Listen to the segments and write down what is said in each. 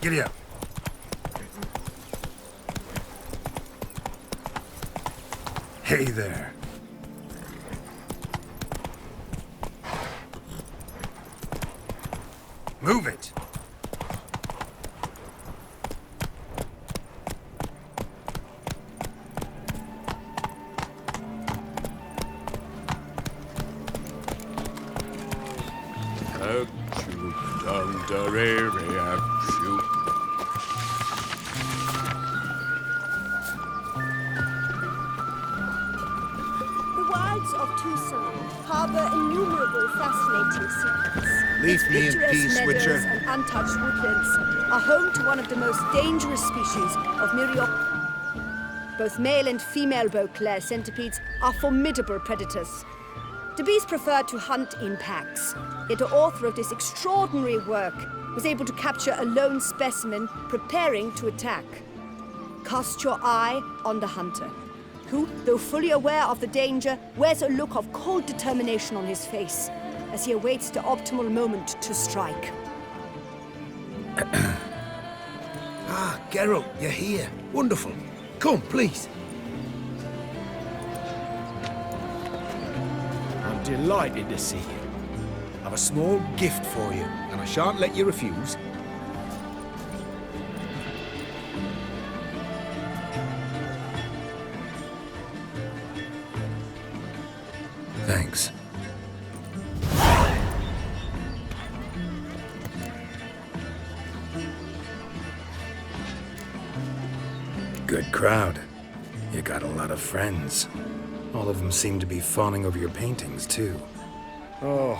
Giddy up. Hey there. Move it. Of Toussaint harbor innumerable fascinating secrets. Leave me in peace, meadows Witcher. And untouched woodlands are home to one of the most dangerous species of both male and female Beauclair centipedes are formidable predators. The bees prefer to hunt in packs, yet the author of this extraordinary work was able to capture a lone specimen preparing to attack. Cast your eye on the hunter, who, though fully aware of the danger, wears a look of cold determination on his face as he awaits the optimal moment to strike. Ah, Geralt, you're here. Wonderful. Come, please. I'm delighted to see you. I've a small gift for you, and I shan't let you refuse. Thanks. Good crowd. You got a lot of friends. All of them seem to be fawning over your paintings, too. Oh,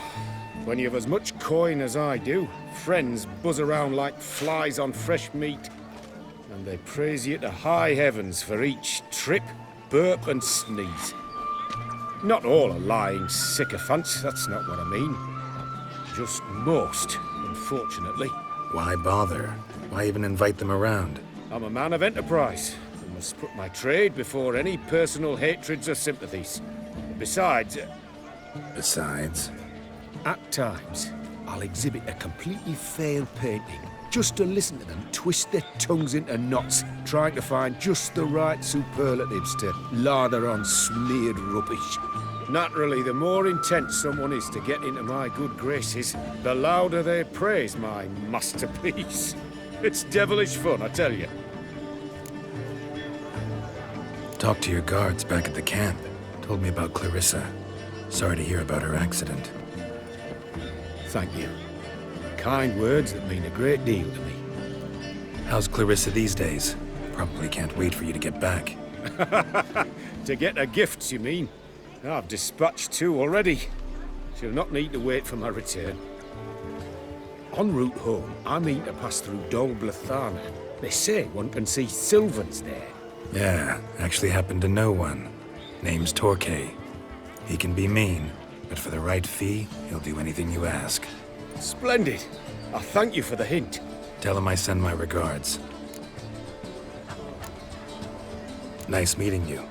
when you have as much coin as I do, friends buzz around like flies on fresh meat. And they praise you to high heavens for each trip, burp and sneeze. Not all are lying sycophants, that's not what I mean. Just most, unfortunately. Why bother? Why even invite them around? I'm a man of enterprise. I must put my trade before any personal hatreds or sympathies. Besides... Besides? At times, I'll exhibit a completely failed painting just to listen to them twist their tongues into knots, trying to find just the right superlatives to lather on smeared rubbish. Naturally, the more intent someone is to get into my good graces, the louder they praise my masterpiece. It's devilish fun, I tell you. Talked to your guards back at the camp. Told me about Clarissa. Sorry to hear about her accident. Thank you. Kind words that mean a great deal to me. How's Clarissa these days? Probably can't wait for you to get back. To get her gifts, you mean? I've dispatched 2 already. She'll not need to wait for my return. En route home, I mean to pass through Dol Blathana. They say one can see Sylvans there. Yeah, actually happen to know one. Name's Torquay. He can be mean, but for the right fee, he'll do anything you ask. Splendid. I thank you for the hint. Tell him I send my regards. Nice meeting you.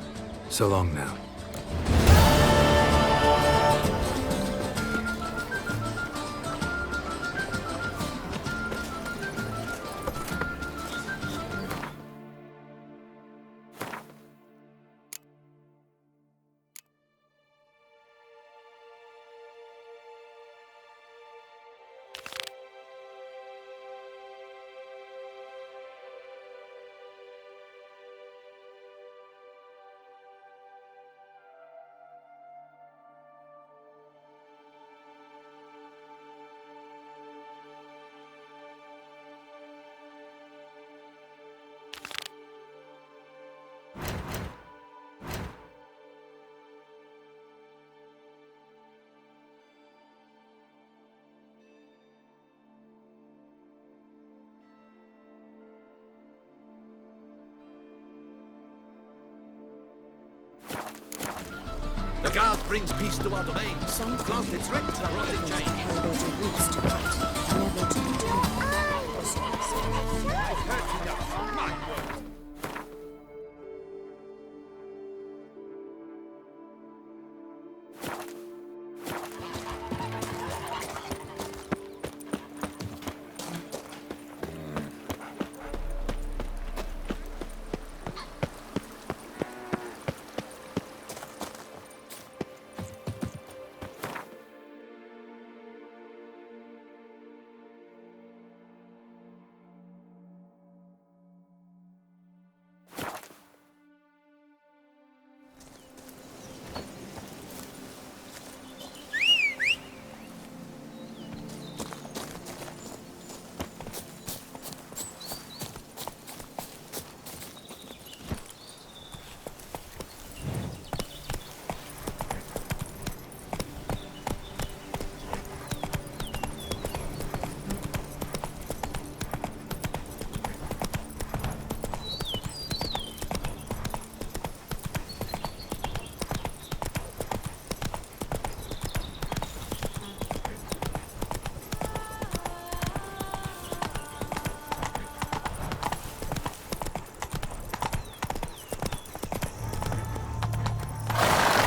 So long now. The guard brings peace to our domain. Some Cloth its wrecked the rotting chain. Carry their roots to right, never to return. Or so they say. I've heard enough. My word.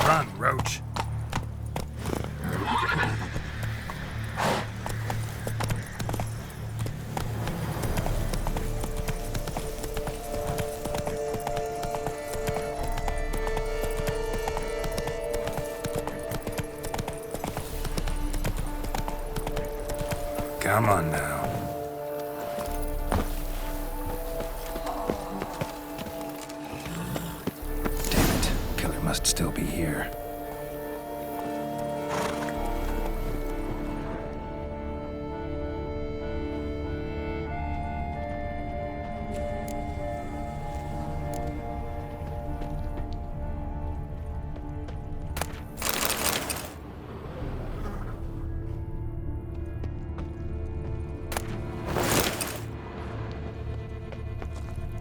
Run, Roach. Come on now. Damn it. Killer must still be here.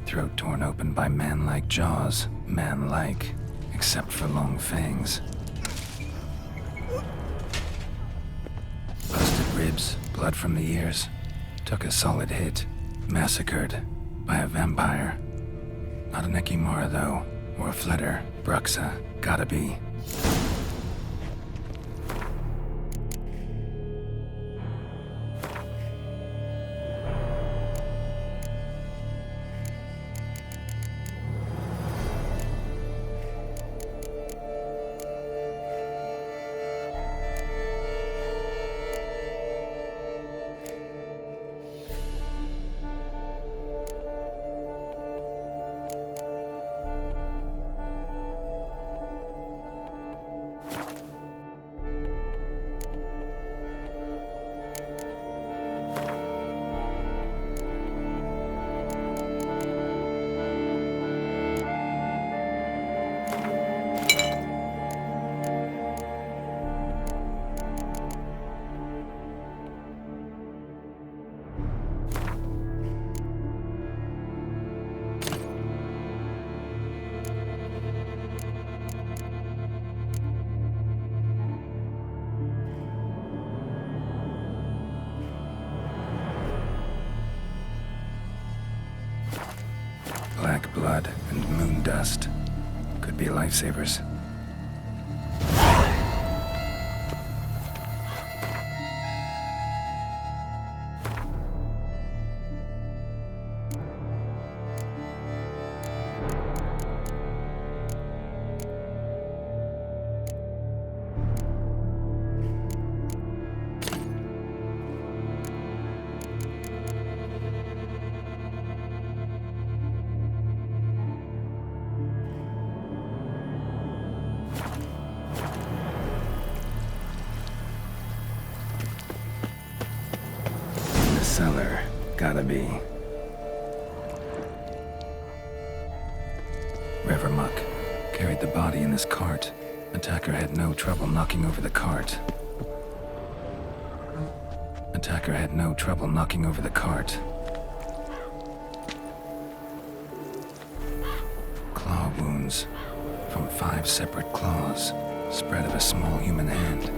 Throat torn open by man-like jaws. Man-like, except for long fangs. Busted ribs, blood from the ears. Took a solid hit. Massacred by a vampire. Not an Ekimara, though. Or a Fletter. Bruxa. Gotta be. Black blood and moon dust. Could be lifesavers. Cellar. Gotta be. River muck. Carried the body in this cart. Attacker had no trouble knocking over the cart. Attacker had no trouble knocking over the cart. Claw wounds. from 5 separate claws, spread of a small human hand.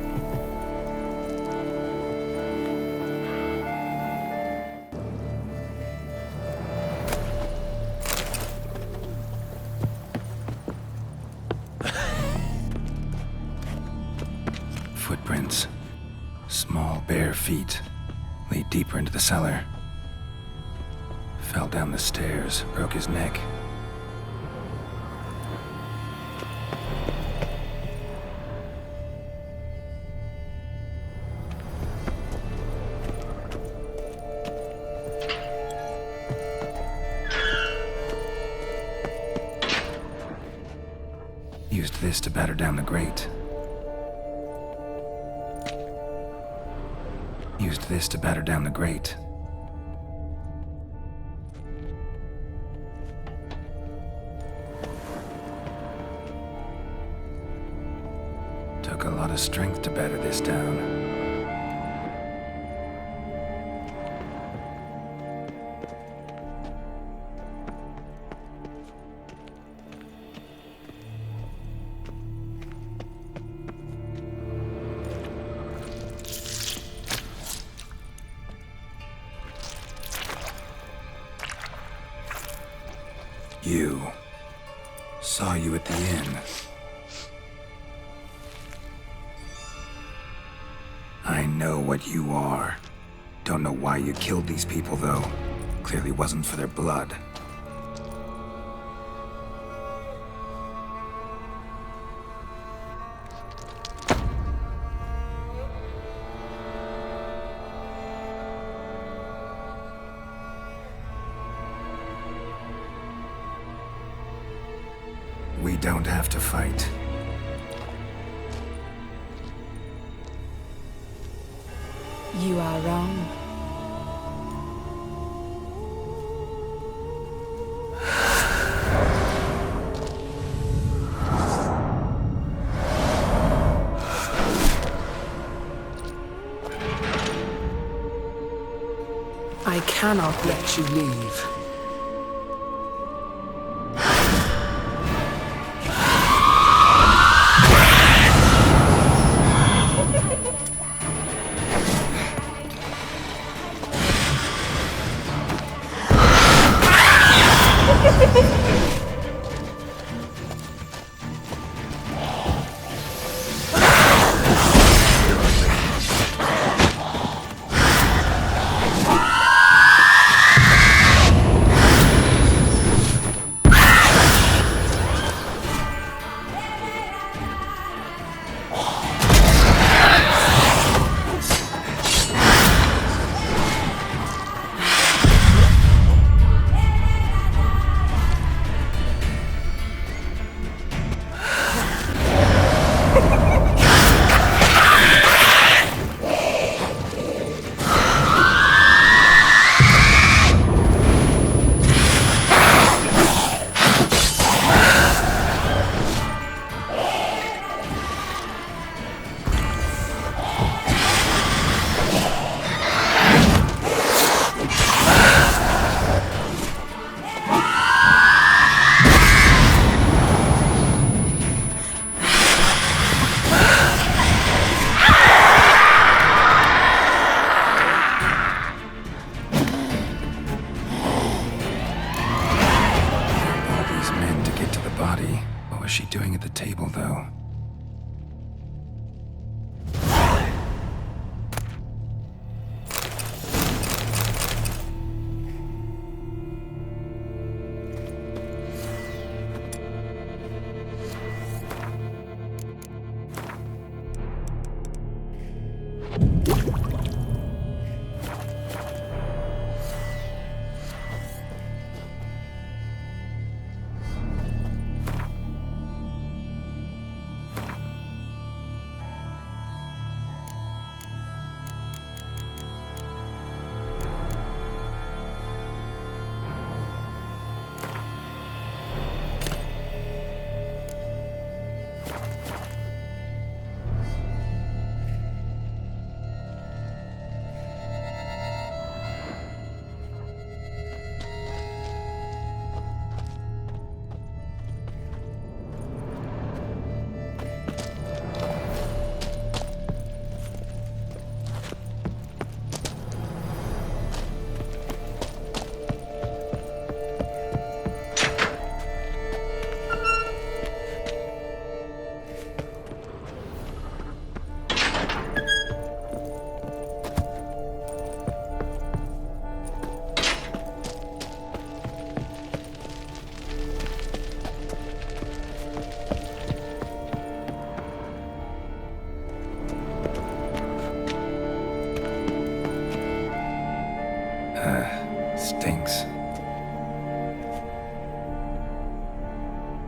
Footprints. Small, bare feet lead deeper into the cellar. Fell down the stairs, broke his neck. Used this to batter down the grate. Used this to batter down the grate. Took a lot of strength to batter this down. You. Saw you at the inn. I know what you are. Don't know why you killed these people, though. Clearly wasn't for their blood. We don't have to fight. You are wrong. I cannot let you leave.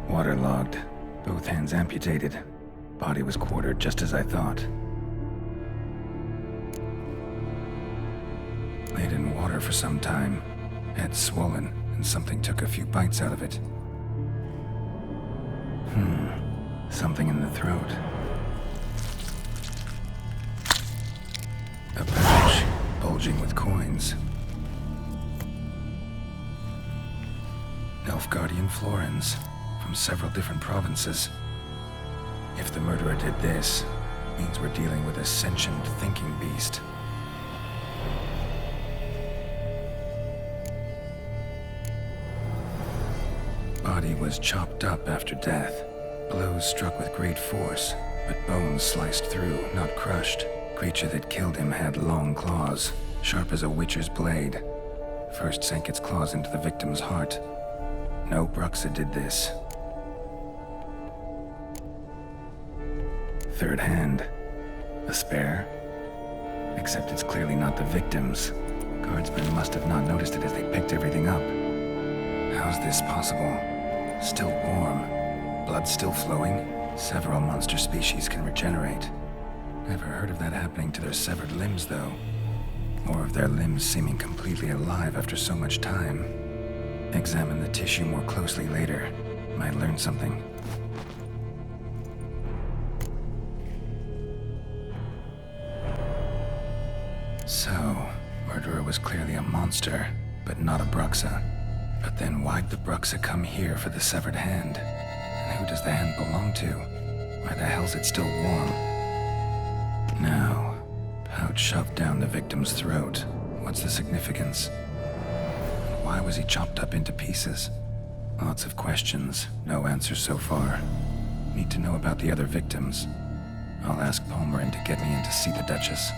Waterlogged, both hands amputated. Body was quartered just as I thought. Laid in water for some time. Head swollen, and something took a few bites out of it. Something in the throat. A pouch, bulging with coins. Nilfgaardian florins, from several different provinces. If the murderer did this, means we're dealing with a sentient thinking beast. Body was chopped up after death. Blows struck with great force, but bones sliced through, not crushed. Creature that killed him had long claws, sharp as a witcher's blade. First sank its claws into the victim's heart. No Bruxa did this. Third hand. A spare? Except it's clearly not the victim's. Guardsmen must have not noticed it as they picked everything up. How's this possible? Still warm. Blood still flowing. Several monster species can regenerate. Never heard of that happening to their severed limbs, though. Or of their limbs seeming completely alive after so much time. Examine the tissue more closely later. Might learn something. So, murderer was clearly a monster, but not a Bruxa. But then why'd the Bruxa come here for the severed hand? And who does the hand belong to? Why the hell's it still warm? Now, pouch shoved down the victim's throat. What's the significance? Why was he chopped up into pieces? Lots of questions, no answers so far. Need to know about the other victims. I'll ask Palmerin to get me in to see the Duchess.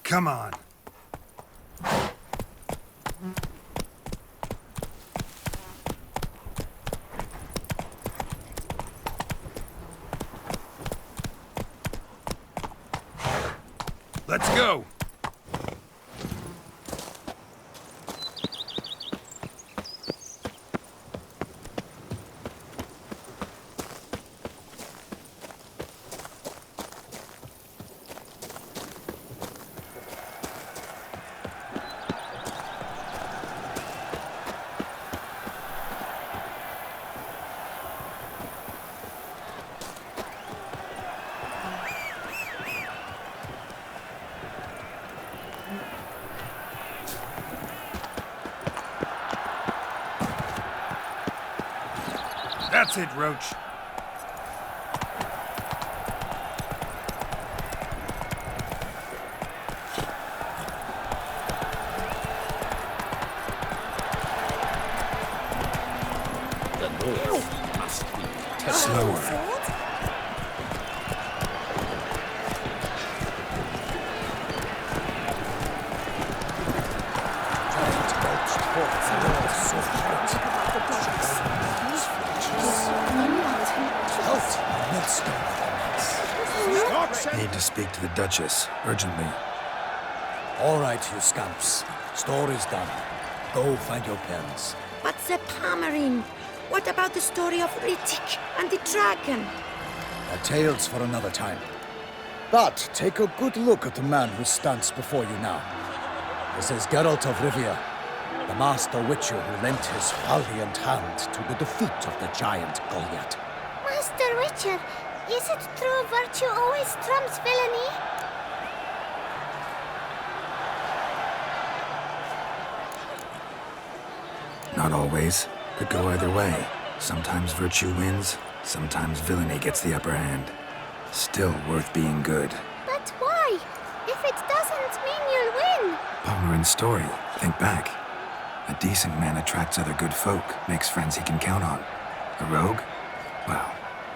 Come on. Let's go. That's it, Roach. The north must be Slower. Need to speak to the Duchess, urgently. All right, you scamps. Story's done. Go find your pens. But the Palmerin, what about the story of Riddick and the dragon? A tale's for another time. But take a good look at the man who stands before you now. This is Geralt of Rivia, the master witcher who lent his valiant hand to the defeat of the giant Goliath. Master Witcher, is it true virtue always trumps villainy? Not always. Could go either way. Sometimes virtue wins, sometimes villainy gets the upper hand. Still worth being good. But why? If it doesn't mean you'll win. Palmerin's story. Think back. A decent man attracts other good folk, makes friends he can count on. A rogue? Well,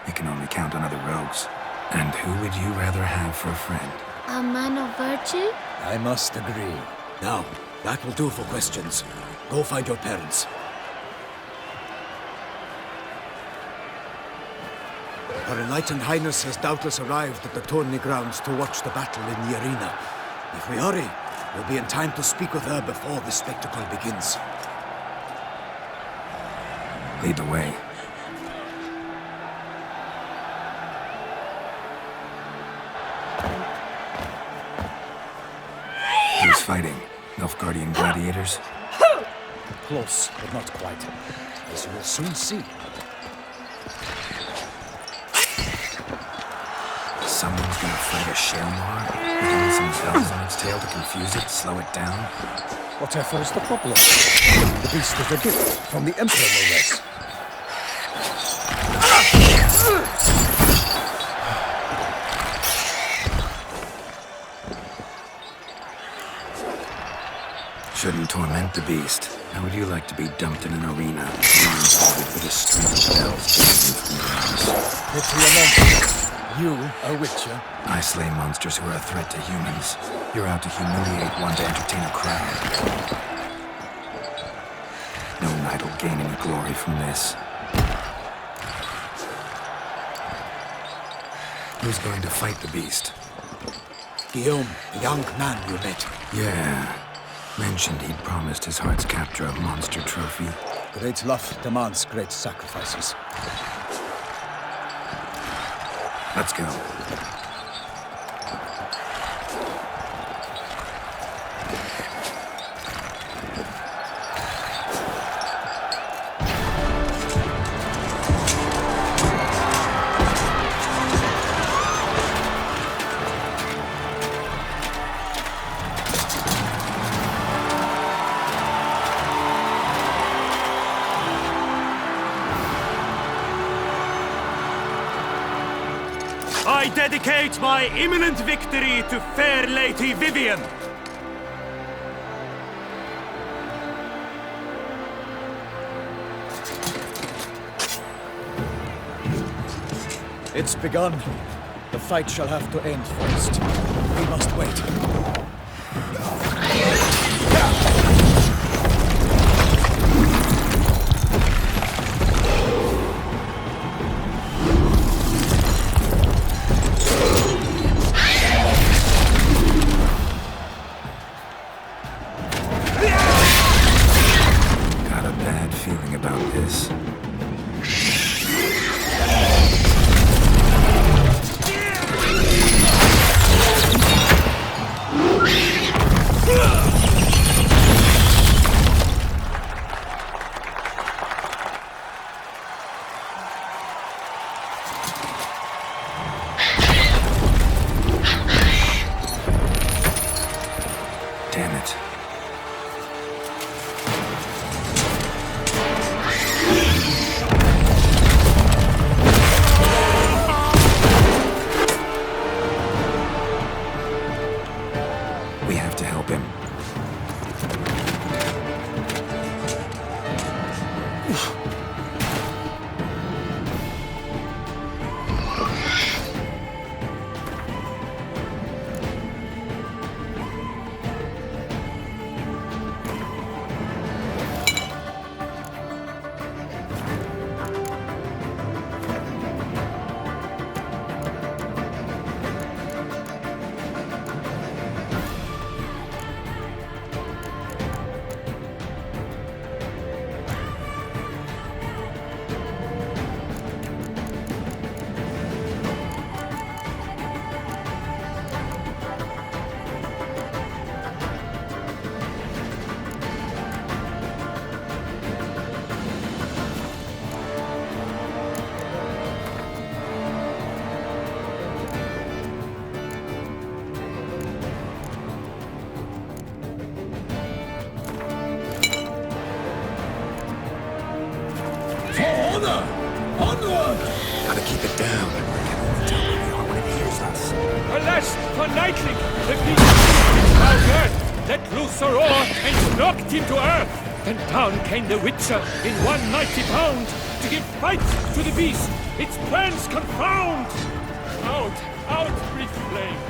he can only count on other rogues. And who would you rather have for a friend? A man of virtue? I must agree. Now, that will do for questions. Go find your parents. Her Enlightened Highness has doubtless arrived at the tourney grounds to watch the battle in the arena. If we hurry, we'll be in time to speak with her before the spectacle begins. Lead the way. Who's fighting? Nilfgaardian gladiators? Close, but not quite. As you will soon see. Someone's gonna fight a Shermar? With some bells on its tail to confuse it, slow it down? Whatever is the problem? The beast is a gift from the Emperor, no less. Shouldn't torment the beast. How would you like to be dumped in an arena, blindfolded with a string of bells dangling from your arms? Pity a monster. You, a witcher? I slay monsters who are a threat to humans. You're out to humiliate one to entertain a crowd. No knight will gain any glory from this. Who's going to fight the beast? Guillaume, the young man you met. Yeah. Mentioned he'd promised his heart's captor a monster trophy. Great love demands great sacrifices. Let's go. I dedicate my imminent victory to fair Lady Vivian. It's begun. The fight shall have to end first. We must wait. down. Tell where we are when it hears us. Alas, for Nightling, the beast is now dead, let loose the roar and knocked him to earth. Then down came the Witcher in one mighty bound to give fight to the beast, its plans confound. Out, out, brief flame,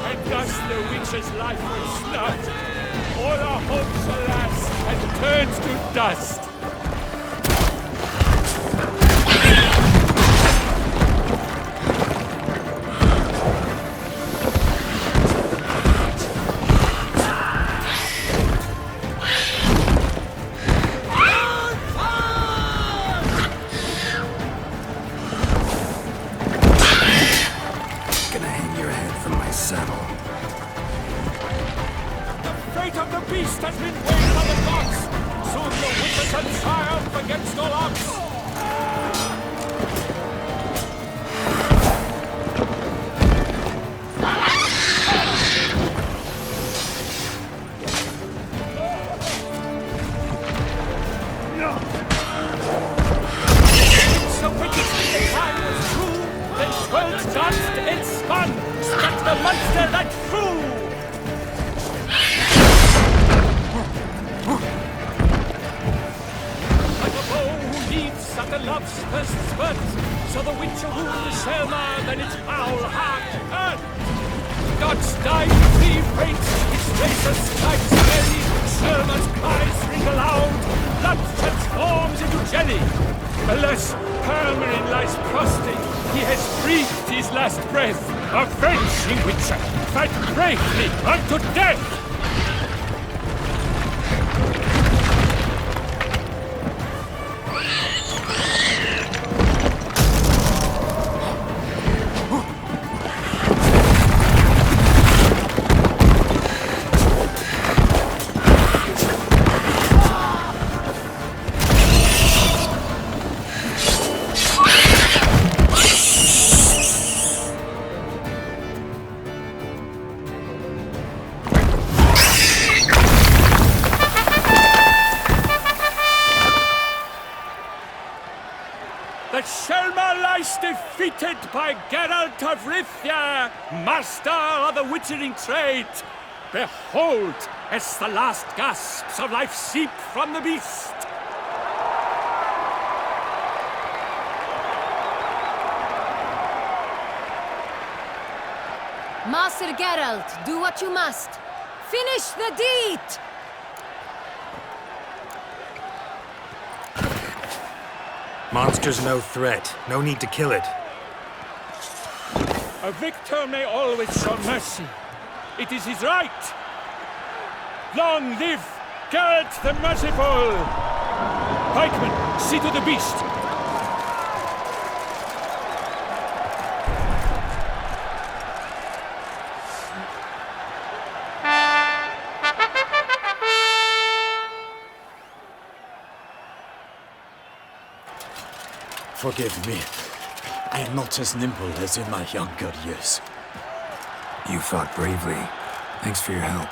and thus the Witcher's life was snuffed. All our hopes, alas, had turned to dust. Defeated by Geralt of Rivia, master of the witchering trade. Behold, as the last gasps of life seep from the beast. Master Geralt, do what you must. Finish the deed! Monster's no threat. No need to kill it. A victor may always show mercy. It is his right. Long live Geralt the Merciful! Pikeman, see to the beast. Forgive me. I am not as nimble as in my younger years. You fought bravely. Thanks for your help.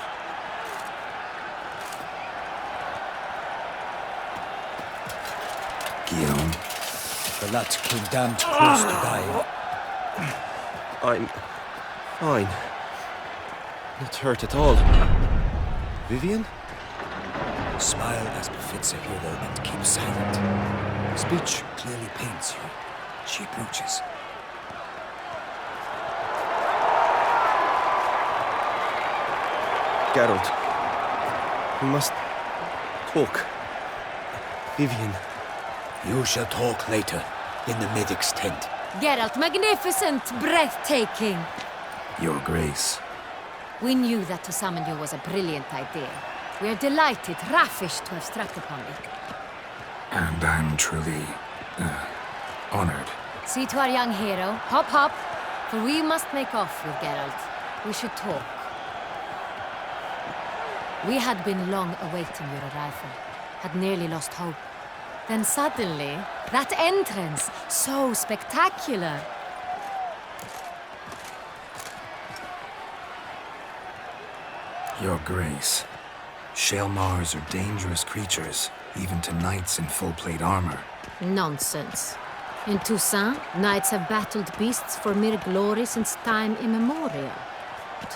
Guillaume? The lad came damned close to dying. I'm fine. Not hurt at all. Vivian? Smile as befits a hero and keep silent. Speech clearly pains you. She approaches. Geralt, we must talk. Vivian. You shall talk later, in the medic's tent. Geralt, magnificent, breathtaking. Your Grace. We knew that to summon you was a brilliant idea. We are delighted, ravished to have struck upon it. And I'm truly, honored. See to our young hero. Hop, hop. For we must make off with Geralt. We should talk. We had been long awaiting your arrival. Had nearly lost hope. Then suddenly, that entrance, so spectacular. Your Grace. Shaelmars are dangerous creatures, even to knights in full-plate armor. Nonsense. In Toussaint, knights have battled beasts for mere glory since time immemorial.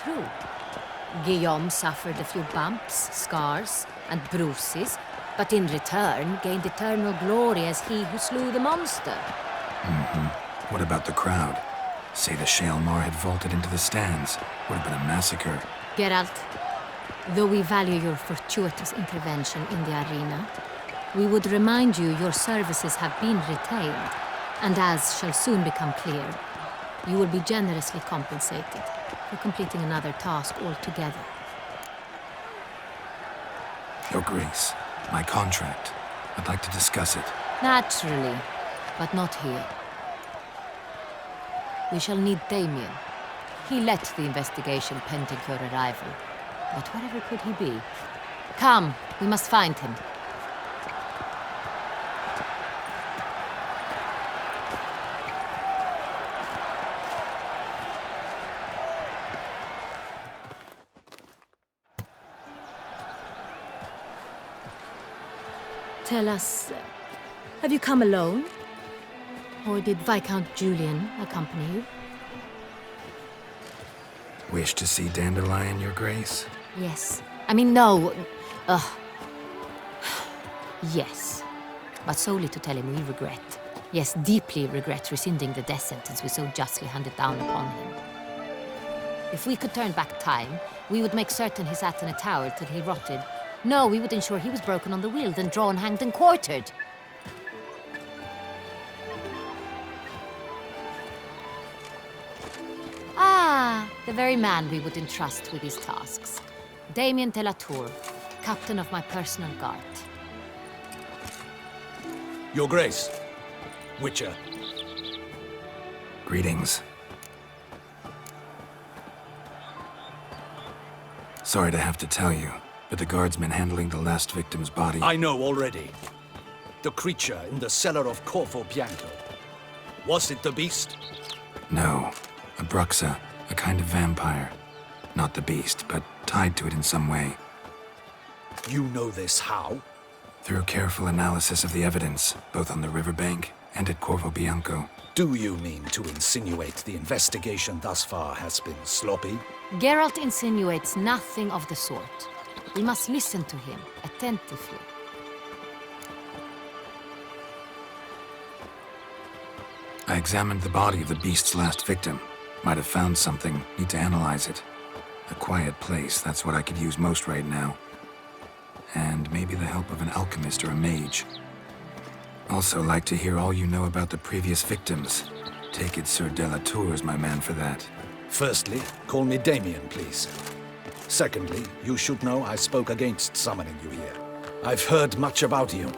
True. Guillaume suffered a few bumps, scars, and bruises, but in return gained eternal glory as he who slew the monster. What about the crowd? Say the Shaelmar had vaulted into the stands. Would have been a massacre. Geralt, though we value your fortuitous intervention in the arena, we would remind you your services have been retained, and as shall soon become clear, you will be generously compensated for completing another task altogether. Your Grace, my contract. I'd like to discuss it. Naturally, but not here. We shall need Damien. He led the investigation pending your arrival. But wherever could he be? Come, we must find him. Tell us, have you come alone? Or did Viscount Julian accompany you? Wish to see Dandelion, Your Grace? Yes. I mean, no. Yes. But solely to tell him we regret. Yes, deeply regret rescinding the death sentence we so justly handed down upon him. If we could turn back time, we would make certain he sat in a tower till he rotted. No, we would ensure he was broken on the wheel, then drawn, hanged, and quartered. Ah, the very man we would entrust with these tasks. Damien de la Tour, captain of my personal guard. Your Grace, Witcher. Greetings. Sorry to have to tell you, but the guardsman handling the last victim's body... I know already. The creature in the cellar of Corvo Bianco. Was it the beast? No. A bruxa, a kind of vampire. Not the beast, but tied to it in some way. You know this how? Through careful analysis of the evidence, both on the riverbank and at Corvo Bianco. Do you mean to insinuate the investigation thus far has been sloppy? Geralt insinuates nothing of the sort. We must listen to him attentively. I examined the body of the beast's last victim. Might have found something. Need to analyze it. A quiet place, that's what I could use most right now. And maybe the help of an alchemist or a mage. Also like to hear all you know about the previous victims. Take it Sir de la Tour is my man for that. Firstly, call me Damien, please. Secondly, you should know I spoke against summoning you here. I've heard much about you.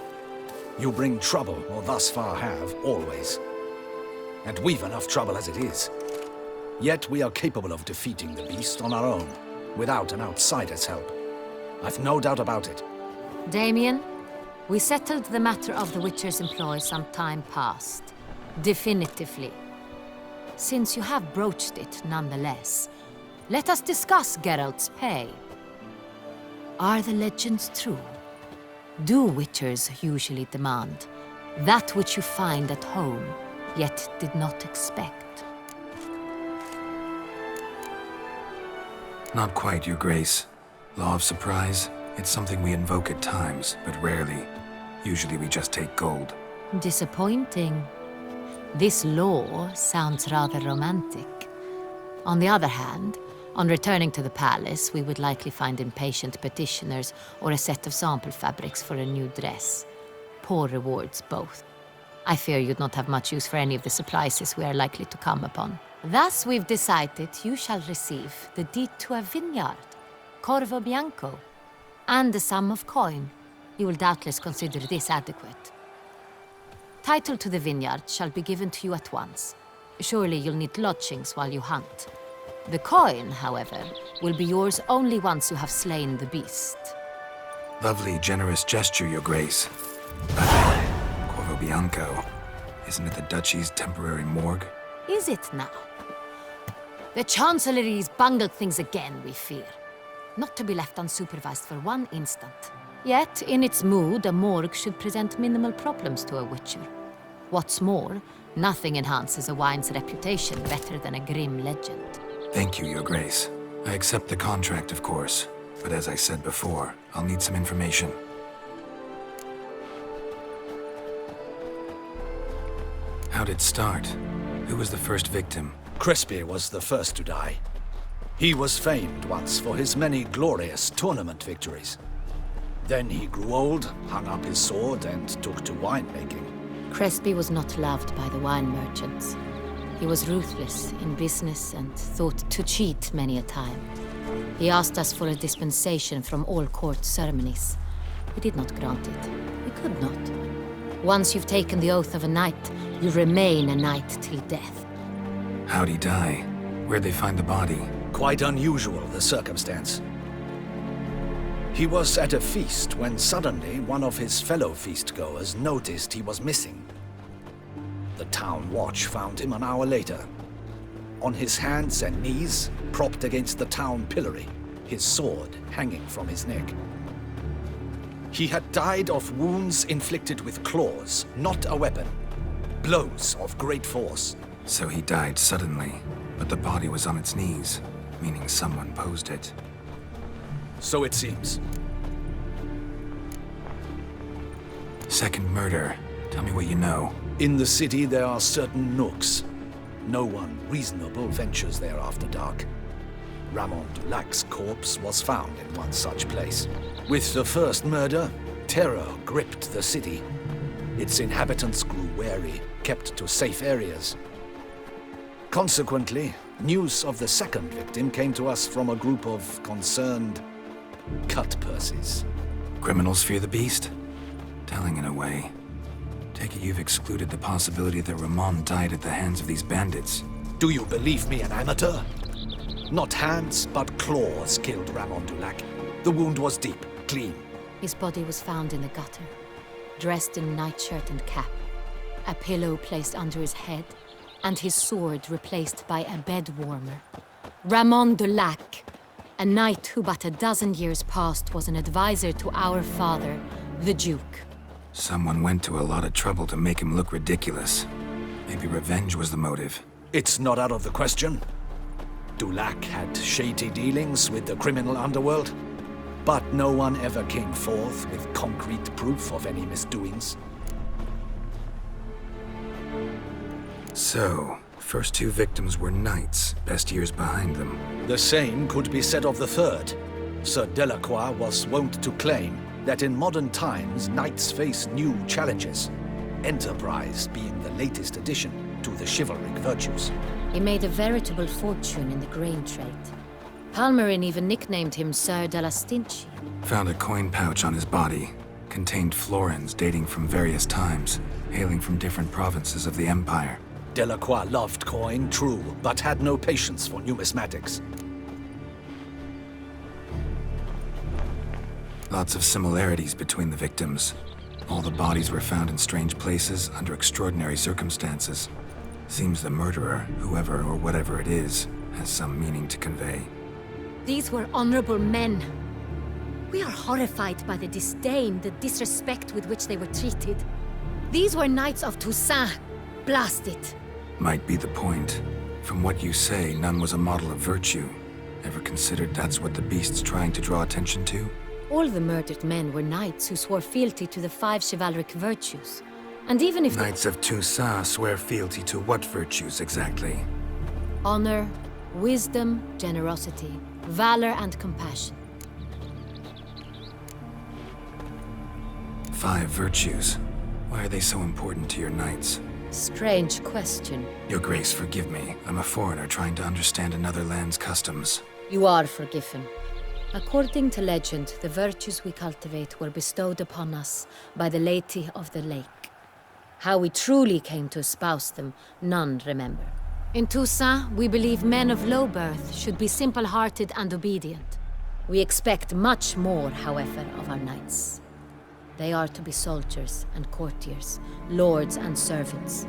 You bring trouble, or thus far have, always. And we've enough trouble as it is. Yet we are capable of defeating the beast on our own, without an outsider's help. I've no doubt about it. Damien, we settled the matter of the Witcher's employ some time past. Definitively. Since you have broached it nonetheless, let us discuss Geralt's pay. Are the legends true? Do Witchers usually demand that which you find at home, yet did not expect? Not quite, Your Grace. Law of surprise, it's something we invoke at times, but rarely. Usually we just take gold. Disappointing. This law sounds rather romantic. On the other hand, on returning to the palace, we would likely find impatient petitioners or a set of sample fabrics for a new dress. Poor rewards, both. I fear you'd not have much use for any of the supplies we are likely to come upon. Thus, we've decided you shall receive the deed to a vineyard, Corvo Bianco, and the sum of coin. You will doubtless consider this adequate. Title to the vineyard shall be given to you at once. Surely you'll need lodgings while you hunt. The coin, however, will be yours only once you have slain the beast. Lovely, generous gesture, Your Grace. But Corvo Bianco, isn't it the Duchy's temporary morgue? Is it now? The Chancellery's bungled things again, we fear. Not to be left unsupervised for one instant. Yet, in its mood, a morgue should present minimal problems to a Witcher. What's more, nothing enhances a wine's reputation better than a grim legend. Thank you, Your Grace. I accept the contract, of course. But as I said before, I'll need some information. How'd it start? Who was the first victim? Crespi was the first to die. He was famed once for his many glorious tournament victories. Then he grew old, hung up his sword, and took to winemaking. Crespi was not loved by the wine merchants. He was ruthless in business and thought to cheat many a time. He asked us for a dispensation from all court ceremonies. We did not grant it. We could not. Once you've taken the oath of a knight, you remain a knight till death. How'd he die? Where'd they find the body? Quite unusual, the circumstance. He was at a feast when suddenly one of his fellow feastgoers noticed he was missing. The town watch found him an hour later. On his hands and knees, propped against the town pillory, his sword hanging from his neck. He had died of wounds inflicted with claws, not a weapon. Blows of great force. So he died suddenly, but the body was on its knees, meaning someone posed it. So it seems. Second murder. Tell me what you know. In the city there are certain nooks. No one reasonable ventures there after dark. Ramon Dulac's corpse was found in one such place. With the first murder, terror gripped the city. Its inhabitants grew wary, kept to safe areas. Consequently, news of the second victim came to us from a group of concerned cut-purses. Criminals fear the beast? Telling in a way. Take it you've excluded the possibility that Ramon died at the hands of these bandits. Do you believe me an amateur? Not hands, but claws killed Ramon Dulac. The wound was deep, clean. His body was found in the gutter, dressed in nightshirt and cap, a pillow placed under his head, and his sword replaced by a bed warmer. Ramon Dulac, a knight who but a dozen years past was an advisor to our father, the Duke. Someone went to a lot of trouble to make him look ridiculous. Maybe revenge was the motive. It's not out of the question. Dulac had shady dealings with the criminal underworld, but no one ever came forth with concrete proof of any misdoings. So, first two victims were knights, best years behind them. The same could be said of the third. Sir Delacroix was wont to claim that in modern times, knights face new challenges, enterprise being the latest addition to the chivalric virtues. He made a veritable fortune in the grain trade. Palmerin even nicknamed him Sir de la Stinchi. Found a coin pouch on his body. Contained florins dating from various times, hailing from different provinces of the Empire. Delacroix loved coin, true, but had no patience for numismatics. Lots of similarities between the victims. All the bodies were found in strange places under extraordinary circumstances. Seems the murderer, whoever or whatever it is, has some meaning to convey. These were honorable men. We are horrified by the disdain, the disrespect with which they were treated. These were knights of Toussaint. Blast it. Might be the point. From what you say, none was a model of virtue. Ever considered that's what the beast's trying to draw attention to? All the murdered men were knights who swore fealty to the 5 chivalric virtues. And even if Knights of Toussaint swear fealty to what virtues exactly? honor, wisdom, generosity, valor, and compassion. 5 virtues. Why are they so important to your knights? Strange question. Your Grace, forgive me. I'm a foreigner trying to understand another land's customs. You are forgiven. According to legend, the virtues we cultivate were bestowed upon us by the Lady of the Lake. How we truly came to espouse them, none remember. In Toussaint, we believe men of low birth should be simple-hearted and obedient. We expect much more, however, of our knights. They are to be soldiers and courtiers, lords and servants.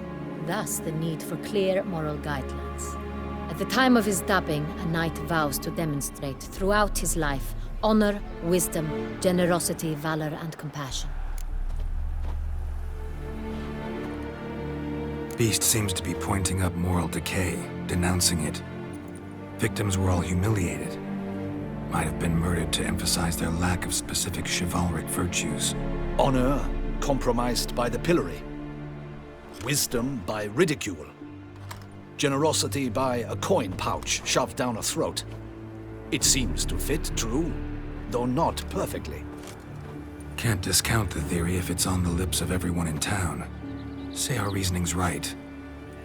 Thus, the need for clear moral guidelines. At the time of his dubbing, a knight vows to demonstrate throughout his life honor, wisdom, generosity, valor, and compassion. Beast seems to be pointing up moral decay, denouncing it. Victims were all humiliated. Might have been murdered to emphasize their lack of specific chivalric virtues. Honor compromised by the pillory. Wisdom by ridicule. Generosity by a coin pouch shoved down a throat. It seems to fit, true, though not perfectly. Can't discount the theory if it's on the lips of everyone in town. Say our reasoning's right.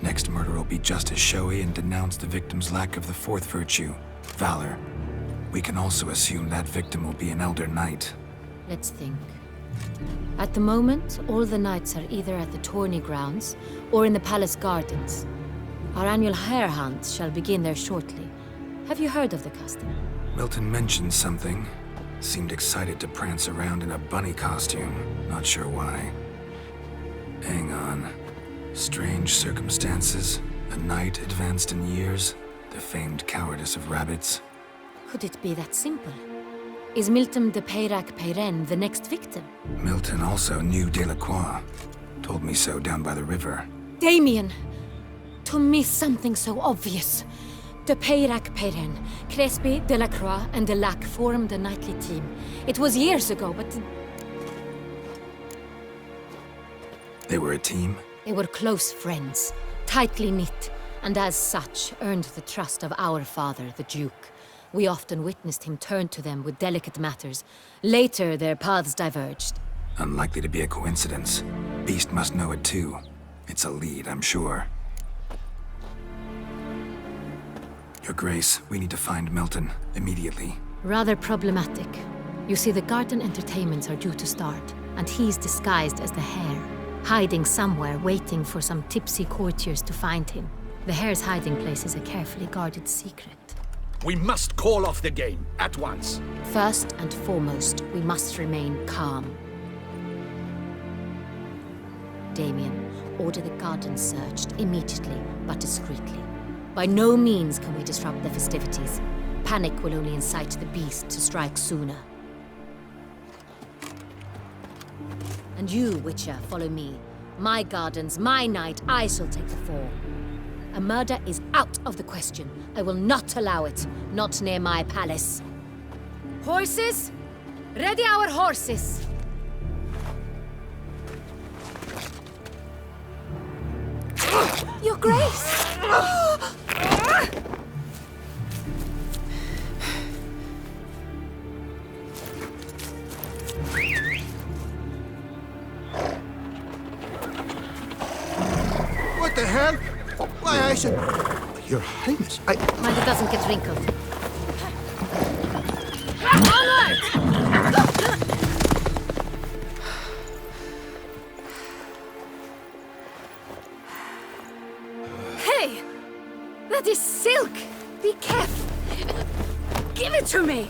Next murder will be just as showy and denounce the victim's lack of the fourth virtue, valor. We can also assume that victim will be an elder knight. Let's think. At the moment, all the knights are either at the tourney grounds or in the palace gardens. Our annual hare hunt shall begin there shortly. Have you heard of the custom? Milton mentioned something. Seemed excited to prance around in a bunny costume. Not sure why. Hang on. Strange circumstances. A knight advanced in years. The famed cowardice of rabbits. Could it be that simple? Is Milton de Peyrac-Peyren the next victim? Milton also knew Delacroix. Told me so down by the river. Damien! To me, something so obvious. De Peyrac-Peyren, Crespi, Delacroix, and Delac formed a knightly team. It was years ago, but... They were a team? They were close friends, tightly knit, and as such, earned the trust of our father, the Duke. We often witnessed him turn to them with delicate matters. Later, their paths diverged. Unlikely to be a coincidence. Beast must know it too. It's a lead, I'm sure. Your Grace, we need to find Milton, immediately. Rather problematic. You see, the garden entertainments are due to start, and he's disguised as the hare, hiding somewhere, waiting for some tipsy courtiers to find him. The hare's hiding place is a carefully guarded secret. We must call off the game, at once. First and foremost, we must remain calm. Damien, order the garden searched immediately, but discreetly. By no means can we disrupt the festivities. Panic will only incite the beast to strike sooner. And you, Witcher, follow me. My gardens, my night, I shall take the fall. A murder is out of the question. I will not allow it. Not near my palace. Horses? Ready our horses! Your Grace! What the hell? Why, I said... Your Highness, Mind it doesn't get wrinkled. Onward! Hey! That is silk! Be careful! Give it to me!